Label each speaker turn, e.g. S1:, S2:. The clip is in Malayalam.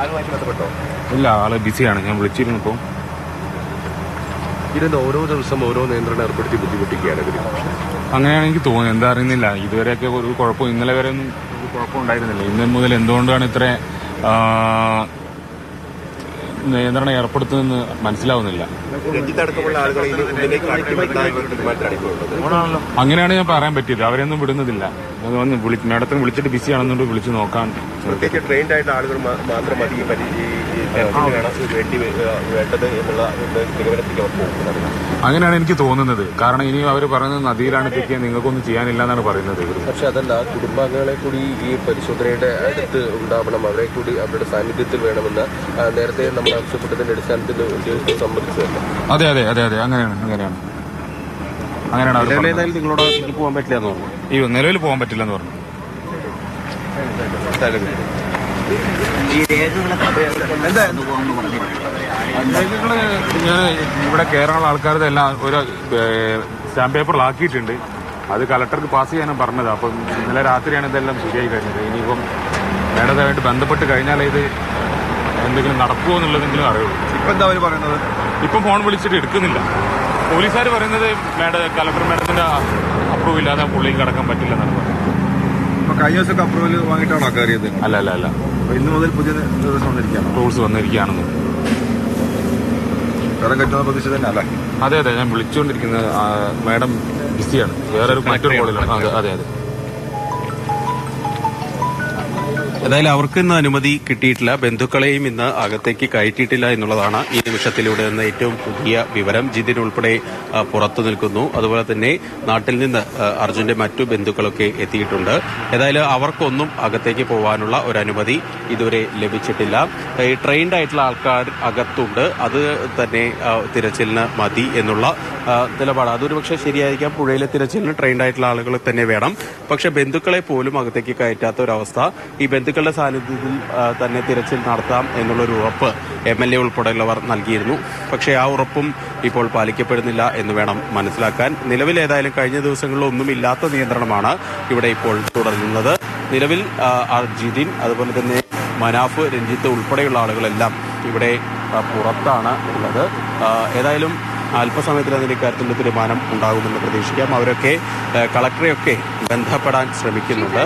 S1: ആളുമായിട്ട് ബന്ധപ്പെട്ടോ?
S2: ഇല്ല, ആള് ബിസിയാണ്. ഞാൻ വിളിച്ചിരുന്നു. ഇപ്പോൾ
S1: ഇതിന് ഓരോ ദിവസം ഓരോ നിയന്ത്രണം ഏർപ്പെടുത്തി ബുദ്ധിമുട്ടിക്കുകയാണ് ഇവർ.
S2: അങ്ങനെയാണ് എനിക്ക് തോന്നുന്നത്. എന്താ അറിയുന്നില്ല, ഇതുവരെയൊക്കെ ഒരു കുഴപ്പം, ഇന്നലെ വരെ ഒന്നും ഒരു കുഴപ്പം ഉണ്ടായിരുന്നില്ല. ഇന്ന് മുതൽ എന്തുകൊണ്ടാണ് ഇത്ര നിയന്ത്രണം ഏർപ്പെടുത്തുന്നതെന്ന് മനസ്സിലാവുന്നില്ല.
S1: രഞ്ജിത്തടക്കമുള്ള ആളുകൾ
S2: അങ്ങനെയാണ് ഞാൻ പറയാൻ പറ്റിയത്. അവരെയൊന്നും വിടുന്നതില്ല. മാഡത്തിന് വിളിച്ചിട്ട് ബിസിയാണെന്നുകൊണ്ട് വിളിച്ച് നോക്കാൻ.
S1: പ്രത്യേകിച്ച് ട്രെയിൻഡ് ആയിട്ട് ആളുകൾ മാത്രം മതി വേണ്ടത് എന്നുള്ള നിഗമനത്തിലേക്ക് അവർ പോകുന്നത്.
S2: അങ്ങനെയാണ് എനിക്ക് തോന്നുന്നത്. കാരണം ഇനി അവർ പറയുന്നത് നദിയിലാണ് തെറ്റിയ, നിങ്ങൾക്കൊന്നും ചെയ്യാനില്ല എന്നാണ് പറയുന്നത്.
S1: പക്ഷെ അതല്ല, കുടുംബാംഗങ്ങളെ കൂടി ഈ പരിശോധനയുടെ അടുത്ത് ഉണ്ടാവണം, അവരെ കൂടി അവരുടെ സാന്നിധ്യത്തിൽ വേണമെന്ന് നേരത്തെ നമ്മൾ ആവശ്യപ്പെട്ടതിന്റെ അടിസ്ഥാനത്തിൽ സമ്മതിച്ചതല്ല.
S2: അതെ അതെ അതെ അതെ അങ്ങനെയാണ് അങ്ങനെയാണ് അങ്ങനെയാണ്.
S1: നിങ്ങളോട് പോകാൻ പറ്റില്ല എന്ന് പറഞ്ഞു.
S2: അയ്യോ, നിലവിൽ പോകാൻ പറ്റില്ല എന്ന് പറഞ്ഞു. ഞാൻ ഇവിടെ കേരള ആൾക്കാരുടെ എല്ലാം ഒരു സ്റ്റാമ്പ് പേപ്പറിലാക്കിയിട്ടുണ്ട്. അത് കളക്ടർക്ക് പാസ് ചെയ്യാനും പറഞ്ഞത്. അപ്പം ഇന്നലെ രാത്രിയാണ് ഇതെല്ലാം ശരിയായി കഴിഞ്ഞത്. ഇനിയിപ്പം മേഡവുമായിട്ട് ബന്ധപ്പെട്ട് കഴിഞ്ഞാൽ ഇത് എന്തെങ്കിലും നടക്കുമോ എന്നുള്ളതെങ്കിലും അറിയുള്ളൂ.
S1: ഇപ്പം എന്താ അവർ പറയുന്നത്?
S2: ഇപ്പം ഫോൺ വിളിച്ചിട്ട് എടുക്കുന്നില്ല. പോലീസുകാർ പറയുന്നത് കളക്ടർ മേഡത്തിന്റെ അപ്രൂവ് ഇല്ലാതെ പുള്ളിയും കടക്കാൻ പറ്റില്ല എന്നാണ് പറയുന്നത്.
S1: കഴിഞ്ഞ ദിവസമൊക്കെ അപ്രൂവൽ വാങ്ങിയിട്ടാണോ കയറിയത്?
S2: അല്ല അല്ല അല്ല,
S1: ഇന്ന് മുതൽ പുതിയ
S2: റൂൾസ് വന്നിരിക്കുകയാണെന്ന്.
S1: വേറെ കയറ്റുന്ന പ്രതീക്ഷ തന്നെ അല്ല?
S2: അതെ അതെ, ഞാൻ വിളിച്ചുകൊണ്ടിരിക്കുന്നത് മാഡം ബിസിയാണ്, വേറൊരു മറ്റൊരു കോളിലാണ്. അതെ അതെ.
S3: ഏതായാലും അവർക്ക് ഇന്ന് അനുമതി കിട്ടിയിട്ടില്ല. ബന്ധുക്കളെയും ഇന്ന് അകത്തേക്ക് കയറ്റിയിട്ടില്ല എന്നുള്ളതാണ് ഈ നിമിഷത്തിലൂടെ നിന്ന് ഏറ്റവും പുതിയ വിവരം. ജിതിൻ ഉൾപ്പെടെ പുറത്തു നിൽക്കുന്നു. അതുപോലെ തന്നെ നാട്ടിൽ നിന്ന് അർജുന്റെ മറ്റു ബന്ധുക്കളൊക്കെ എത്തിയിട്ടുണ്ട്. ഏതായാലും അവർക്കൊന്നും അകത്തേക്ക് പോകാനുള്ള ഒരു അനുമതി ഇതുവരെ ലഭിച്ചിട്ടില്ല. ഈ ട്രെയിൻഡ് ആയിട്ടുള്ള ആൾക്കാർ അകത്തുണ്ട്. അത് തന്നെ തിരച്ചിലിന് മതി എന്നുള്ള നിലപാട്. അതൊരു പക്ഷേ ശരിയായിരിക്കാം. പുഴയിലെ തിരച്ചിലിന് ട്രെയിൻഡ് ആയിട്ടുള്ള ആളുകൾ തന്നെ വേണം. പക്ഷെ ബന്ധുക്കളെ പോലും അകത്തേക്ക് കയറ്റാത്ത ഒരവസ്ഥ. ഈ ബന്ധുക്കളുടെ സാന്നിധ്യത്തിൽ തന്നെ തിരച്ചിൽ നടത്താം എന്നുള്ളൊരു ഉറപ്പ് MLA ഉൾപ്പെടെയുള്ളവർ നൽകിയിരുന്നു. പക്ഷേ ആ ഉറപ്പും ഇപ്പോൾ പാലിക്കപ്പെടുന്നില്ല എന്ന് വേണം മനസ്സിലാക്കാൻ. നിലവിൽ ഏതായാലും കഴിഞ്ഞ ദിവസങ്ങളിൽ ഒന്നുമില്ലാത്ത നിയന്ത്രണമാണ് ഇവിടെ ഇപ്പോൾ തുടരുന്നത്. നിലവിൽ ജിതിൻ, അതുപോലെ തന്നെ മനാഫ്, രഞ്ജിത്ത് ഉൾപ്പെടെയുള്ള ആളുകളെല്ലാം ഇവിടെ പുറത്താണ് ഉള്ളത്. ഏതായാലും അല്പസമയത്തിൽ അതിന്റെ കാര്യത്തിൽ തീരുമാനം ഉണ്ടാകുമെന്ന് പ്രതീക്ഷിക്കാം. അവരൊക്കെ കളക്ടറെയൊക്കെ ബന്ധപ്പെടാൻ ശ്രമിക്കുന്നുണ്ട്.